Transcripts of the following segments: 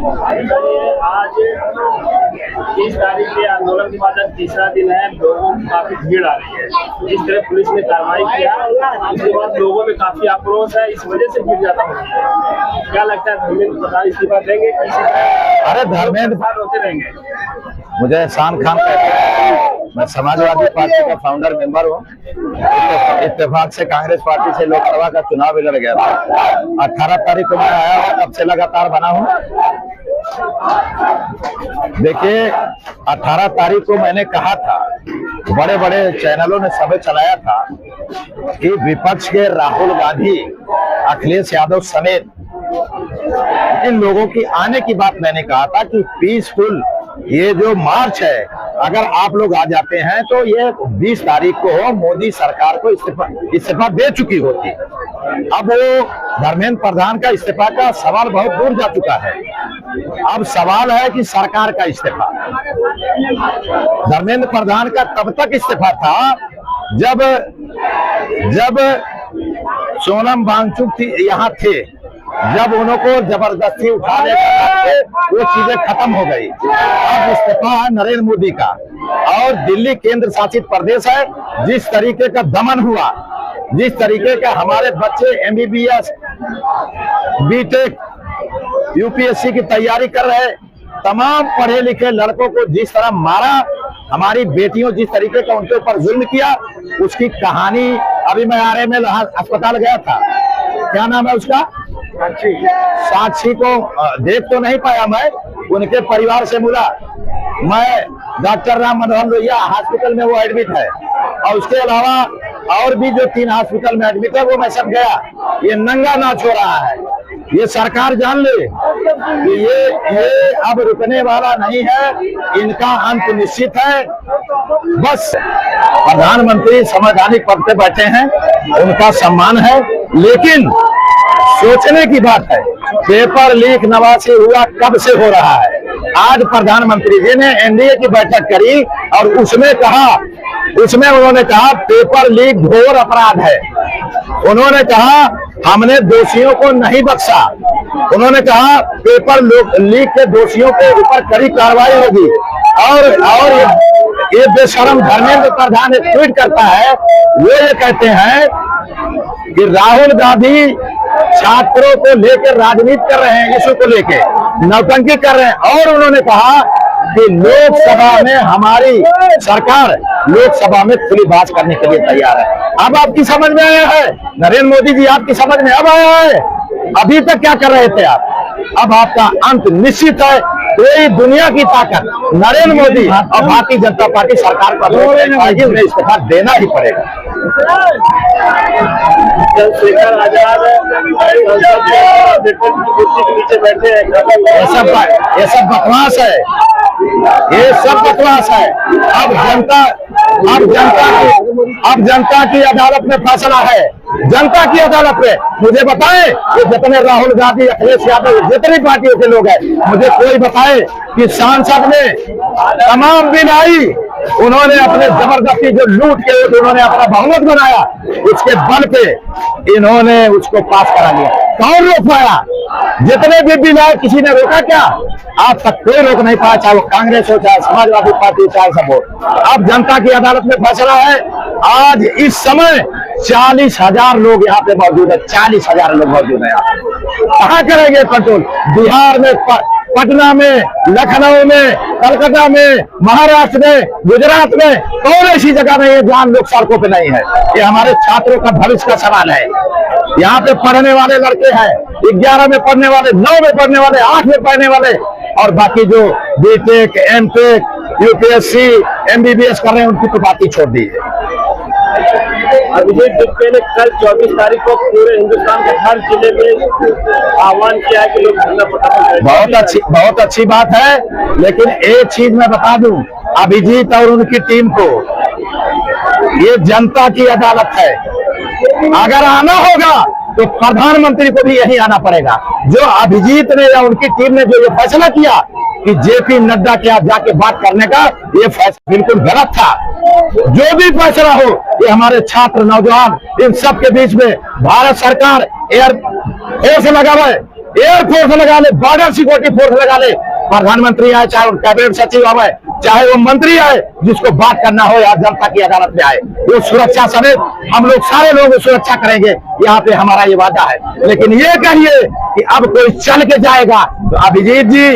आज 30 तारीख के आंदोलन के बाद तीसरा दिन है, लोगों की काफी भीड़ आ रही है। जिस तरह पुलिस ने कार्रवाई किया उसके बाद लोगों में काफी आक्रोश है, इस वजह से भीड़ ज्यादा हो रही है। क्या लगता है धर्मेंद्र प्रधान इस्तीफा देंगे? अरे धर्मेंद्र होते रहेंगे। मुझे एहसान खान कहते हैं, मैं समाजवादी पार्टी का फाउंडर मेंबर हूँ। इत्तेफाक से कांग्रेस पार्टी से लोकसभा का चुनाव भी लड़ गया था। 18 तारीख को मैं आया हूँ, तब से लगातार बना हूँ। देखिए 18 तारीख को मैंने कहा था, बड़े बड़े चैनलों ने सब चलाया था कि विपक्ष के राहुल गांधी, अखिलेश यादव समेत इन लोगों की आने की बात मैंने कहा था कि पीसफुल ये जो मार्च है, अगर आप लोग आ जाते हैं तो ये 20 तारीख को मोदी सरकार को इस्तीफा दे चुकी होती। अब वो धर्मेंद्र प्रधान का इस्तीफा का सवाल बहुत दूर जा चुका है। अब सवाल है कि सरकार का इस्तीफा। धर्मेंद्र प्रधान का तब तक इस्तीफा था जब सोनम वांगचुक यहाँ थे, जब उनको जबरदस्ती उठाने का वो चीजें खत्म हो गई। अब इस्तीफा है नरेंद्र मोदी का, और दिल्ली केंद्र शासित प्रदेश है। जिस तरीके का दमन हुआ, जिस तरीके का हमारे बच्चे MBBS, BTech, UPSC की तैयारी कर रहे तमाम पढ़े लिखे लड़कों को जिस तरह मारा, हमारी बेटियों जिस तरीके का उनके ऊपर जुल्म किया, उसकी कहानी अभी मैं RML अस्पताल गया था। क्या नाम है उसका? साक्षी को देख तो नहीं पाया, मैं उनके परिवार से मिला। मैं डॉक्टर राम मनोहर लोहिया हॉस्पिटल में वो एडमिट है, और उसके अलावा और भी जो 3 हॉस्पिटल में एडमिट है वो मैं सब गया। ये नंगा नाच हो रहा है। ये सरकार जान ले कि ये अब रुकने वाला नहीं है, इनका अंत निश्चित है। बस प्रधानमंत्री संवैधानिक पद पे बैठे हैं, उनका सम्मान है, लेकिन सोचने की बात है, पेपर लीक नवासी हुआ कब से हो रहा है। आज प्रधानमंत्री जी ने NDA की बैठक करी और उसमें उन्होंने कहा पेपर लीक घोर अपराध है। उन्होंने कहा हमने दोषियों को नहीं बख्शा। उन्होंने कहा पेपर लीक के दोषियों के ऊपर कड़ी कार्रवाई होगी। और ये बेशरम धर्मेंद्र प्रधान एक ट्वीट करता है, वो ये कहते हैं कि राहुल गांधी छात्रों को लेकर राजनीति कर रहे हैं, इशू को लेकर नौटंकी कर रहे हैं। और उन्होंने कहा कि लोकसभा में हमारी सरकार लोकसभा में खुली बात करने के लिए तैयार है। अब आपकी समझ में आया है नरेंद्र मोदी जी, आपकी समझ में अब आया है। अभी तक क्या कर रहे थे आप? अब आपका अंत निश्चित है। कोई दुनिया की ताकत नरेंद्र मोदी और भारतीय जनता पार्टी सरकार का पाएगी, उन्हें इस्तीफा देना ही पड़ेगा। चंद्रशेखर आजाद नीचे बैठे हैं, ये सब बकवास है, ये सब बकवास है। अब जनता की अदालत में फैसला है, जनता की अदालत में। मुझे बताएं कि जितने राहुल गांधी, अखिलेश यादव, जितनी पार्टियों के लोग हैं, मुझे कोई बताए कि सांसद में तमाम दिन आई, उन्होंने अपने जबरदस्ती जो लूट के उन्होंने अपना बहुमत बनाया, उसके बल पे इन्होंने उसको पास करा लिया। कौन रोक पाया? जितने भी बिल आए किसी ने रोका क्या? आज तक कोई रोक नहीं पाया, चाहे वो कांग्रेस हो, चाहे समाजवादी पार्टी, चाहे सब हो। अब जनता की अदालत में फैसला है। आज इस समय 40,000 लोग यहाँ पे मौजूद है, 40,000 लोग मौजूद है यहाँ पे। कहाँ करेंगे कंट्रोल? बिहार में, पटना में, लखनऊ में, कलकत्ता में, महाराष्ट्र में, गुजरात में, कौन ऐसी जगह नहीं है जहाँ लोग सड़कों पे नहीं है? ये हमारे छात्रों का भविष्य का सवाल है। यहाँ पे पढ़ने वाले लड़के हैं, 11 में पढ़ने वाले, 9 में पढ़ने वाले, 8 में पढ़ने वाले, और बाकी जो BTech, MTech, UPSC, MBBS कर रहे हैं, उनकी तो बात ही छोड़ दी है। अभिजीत दुबे ने कल 24 तारीख को पूरे हिंदुस्तान के हर जिले में आह्वान किया है कि लोग धरना प्रदर्शन। बहुत अच्छी बात है, लेकिन एक चीज मैं बता दूं अभिजीत और उनकी टीम को, ये जनता की अदालत है। अगर आना होगा तो प्रधानमंत्री को भी यही आना पड़ेगा। जो अभिजीत ने या उनकी टीम ने जो ये फैसला किया कि JP नड्डा के साथ जाके बात करने का, ये फैसला बिल्कुल गलत था। जो भी फैसला हो, ये हमारे छात्र, नौजवान, इन सब के बीच में भारत सरकार एयर फोर्स लगा हुआ है, एयरफोर्स लगा ले, बॉर्डर सिक्योरिटी फोर्स लगा ले, प्रधानमंत्री आए चाहे कैबिनेट सचिव आए चाहे वो मंत्री आए, जिसको बात करना हो या जनता की अदालत में आए, वो सुरक्षा समेत हम लोग सारे लोग सुरक्षा करेंगे। यहाँ पे हमारा ये वादा है। लेकिन ये कहिए कि अब कोई चल के जाएगा तो अभिजीत जी,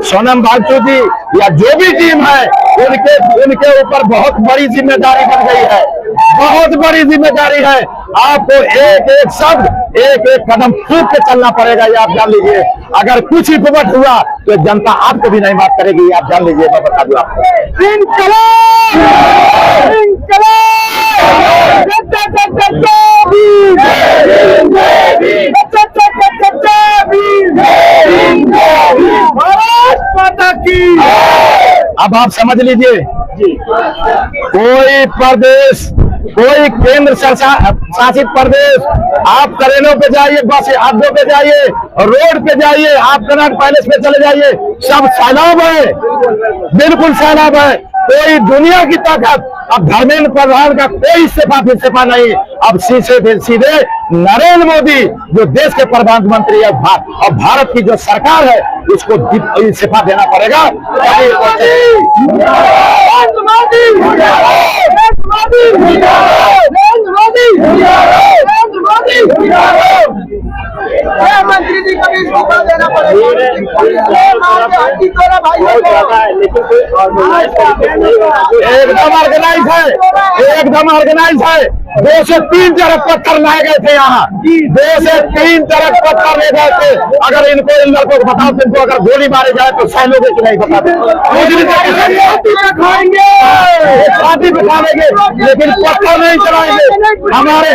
सोनम वांगचुक जी या जो भी टीम है, उनके ऊपर बहुत बड़ी जिम्मेदारी बन गई है, बहुत बड़ी जिम्मेदारी है। आपको एक एक शब्द, एक एक कदम फूंक के चलना पड़ेगा, ये आप जान लीजिए। अगर कुछ ही पुबट हुआ तो जनता आपको भी नहीं माफ करेगी, ये आप जान लीजिए। मैं बता दूं आपको, अब आप समझ लीजिए, कोई प्रदेश, कोई केंद्र शासित प्रदेश, आप ट्रेनों पे जाइए, बस अड्डों पे जाइए, रोड पे जाइए, आप कनॉट पैलेस पे चले जाइए, सब सैलाब है, बिल्कुल सैलाब है। कोई दुनिया की ताकत, अब धर्मेंद्र प्रधान का कोई इस्तीफा नहीं, अब सीधे नरेंद्र मोदी जो देश के प्रधानमंत्री है और भारत की जो सरकार है, उसको इस्तीफा देना पड़ेगा। मंत्री जी को भी इस्तीफा देना पड़ेगा। एकदम ऑर्गेनाइज है, एकदम ऑर्गेनाइज है। 2 से 3 तरफ पत्थर लाए गए थे यहाँ, 2 से 3 तरफ पत्थर ले गए थे। अगर इनको इन लड़कों को बताओ, इनको अगर गोली मारे जाए तो सह लोगे कि नहीं बताते? छाती पे खाएंगे, लेकिन पत्थर नहीं चलाएंगे। हमारे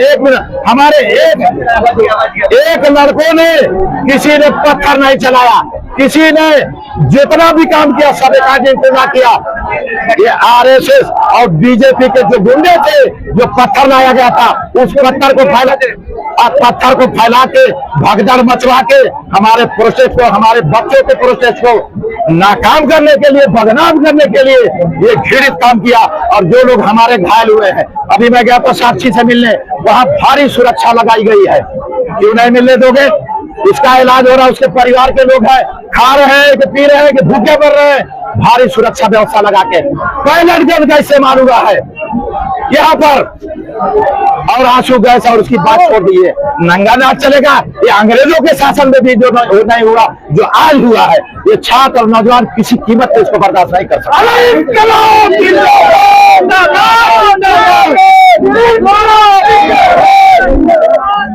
एक मिनट, हमारे एक लड़कों ने, किसी ने पत्थर नहीं चलाया, किसी ने जितना भी काम किया सब एकांत किया। ये आरएसएस और बीजेपी के जो गुंडे थे, जो पत्थर लाया गया था, उस पत्थर को फैला के भगदड़ मचवा के हमारे प्रोसेस को, हमारे बच्चों के प्रोसेस को नाकाम करने के लिए, बदनाम करने के लिए ये घृणित काम किया। और जो लोग हमारे घायल हुए हैं, अभी मैं गया था साक्षी से मिलने, वहां भारी सुरक्षा लगाई गई है। क्यों नहीं मिलने दोगे? इसका इलाज हो रहा है, उसके परिवार के लोग हैं, खा रहे हैं कि पी रहे हैं कि भूखे मर रहे हैं, भारी सुरक्षा व्यवस्था लगा के पायलट गन का इस्तेमाल हुआ है यहाँ पर। और आंसू गैस और उसकी बात छोड़ दीजिए, नंगा नाच चलेगा। ये अंग्रेजों के शासन में भी जो नहीं हुआ, जो आज हुआ है, ये छात्र और नौजवान किसी कीमत पे इसको बर्दाश्त नहीं कर सकते।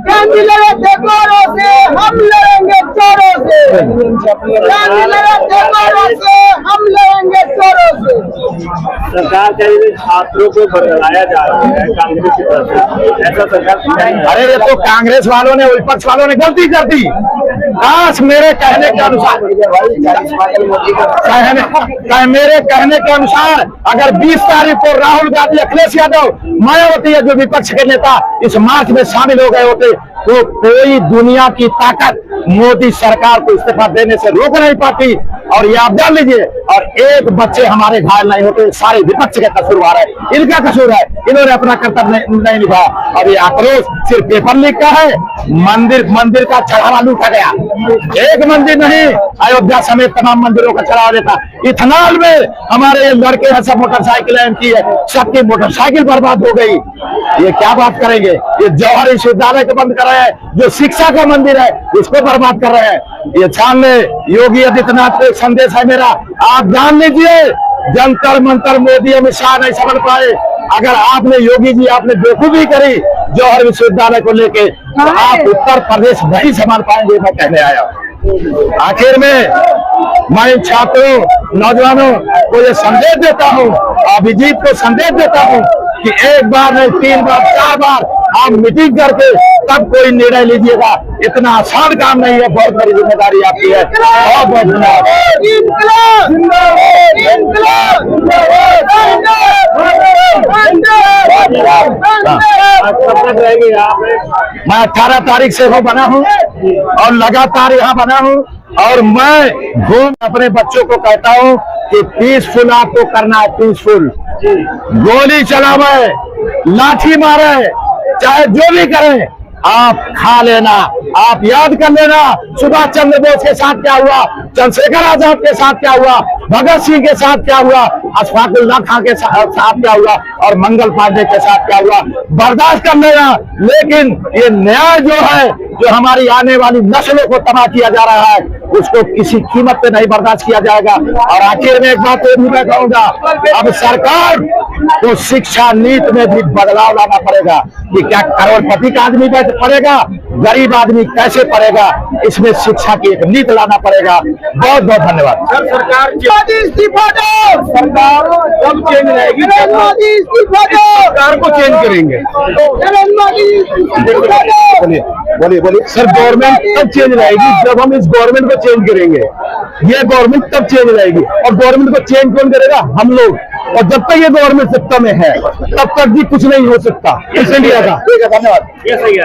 गांधी लड़े थे गोरों से, हम लड़ेंगे चोरों से। गांधी लड़े थे गोरों से, हम लड़ेंगे चोरों से। सरकार के छात्रों को बरगलाया जा रहा है कांग्रेस की तरफ से, ऐसा सरकार। अरे ये तो कांग्रेस वालों ने, विपक्ष वालों ने गलती कर दी। काश मेरे कहने के अनुसार, मेरे कहने के अनुसार अगर 20 तारीख को राहुल गांधी, अखिलेश यादव, मायावती जो विपक्ष के नेता इस मार्च में शामिल हो गए होते, तो कोई दुनिया की ताकत मोदी सरकार को इस्तीफा देने से रोक नहीं पाती। और ये आप जान लीजिए, और एक बच्चे हमारे घायल नहीं होते, सारे विपक्ष के कसूरवार है, इनका कसूर है, इन्होंने अपना कर्तव्य नहीं निभाया। और ये आक्रोश सिर्फ पेपर लीक का है, मंदिर का चढ़ावा लूटा गया। एक मंदिर नहीं, अयोध्या समेत तमाम मंदिरों का चढ़ावा देता। इथेनॉल में हमारे ये लड़के हैं, सब मोटरसाइकिलें की है, सबकी मोटरसाइकिल बर्बाद हो गई। ये क्या बात करेंगे? ये जौहर विश्वविद्यालय को बंद कर रहे हैं, जो शिक्षा का मंदिर है, इसको बर्बाद कर रहे हैं। ये छान ले, योगी आदित्यनाथ को एक संदेश है मेरा, आप जान लीजिए, जंतर मंतर मोदी अमित शाह नहीं समझ पाए। अगर आपने, योगी जी, आपने बेवकूफी करी जौहर विश्वविद्यालय को लेके, तो आप उत्तर प्रदेश नहीं संभाल पाएंगे, मैं कहने आया। आखिर में मैं इन छात्रों, नौजवानों को ये संदेश देता हूँ, अभिजीत को संदेश देता हूँ कि एक बार नहीं, 3 बार, 4 बार आप मीटिंग करके तब कोई निर्णय लीजिएगा। इतना आसान काम नहीं है, बहुत बड़ी जिम्मेदारी आपकी है। बहुत बहुत धन्यवाद। मैं 18 तारीख से हो बना हूँ और लगातार यहाँ बना हूँ, और मैं घूम अपने बच्चों को कहता हूँ कि पीसफुल आपको करना है, पीसफुल। गोली चलावे, लाठी मारे, चाहे जो भी करें, आप खा लेना, आप याद कर लेना सुभाष चंद्र बोस के साथ क्या हुआ, चंद्रशेखर आजाद के साथ क्या हुआ, भगत सिंह के साथ क्या हुआ, अशफाक उल्लाह खां के साथ क्या हुआ और मंगल पांडे के साथ क्या हुआ। बर्दाश्त कर लेना, लेकिन ये न्याय जो है, जो हमारी आने वाली नस्लों को तबाह किया जा रहा है, उसको किसी कीमत पे नहीं बर्दाश्त किया जाएगा। और आखिर में एक बात ये भी मैं कहूंगा, अब सरकार को शिक्षा नीति में भी बदलाव लाना पड़ेगा कि क्या करोड़पति का आदमी पढ़ेगा, गरीब आदमी कैसे पढ़ेगा, इसमें शिक्षा की एक नीति लाना पड़ेगा। बहुत बहुत धन्यवाद। सर, सरकार मोदी इस्तीफा दो, सरकार कब चेंज रहेगी? नरेंद्र मोदी इस्तीफा दो, सरकार को चेंज करेंगे। नरेंद्र मोदी इस्तीफा दो। बोलिए बोलिए बोलिए। सर, गवर्नमेंट तब चेंज रहेगी जब हम इस गवर्नमेंट को चेंज करेंगे। ये गवर्नमेंट तब चेंज रहेगी, और गवर्नमेंट को चेंज कौन करेगा? हम लोग। और जब तक ये गवर्नमेंट सत्ता में है तब तक भी कुछ नहीं हो सकता इस इंडिया का। ठीक है, धन्यवाद। ये सही है।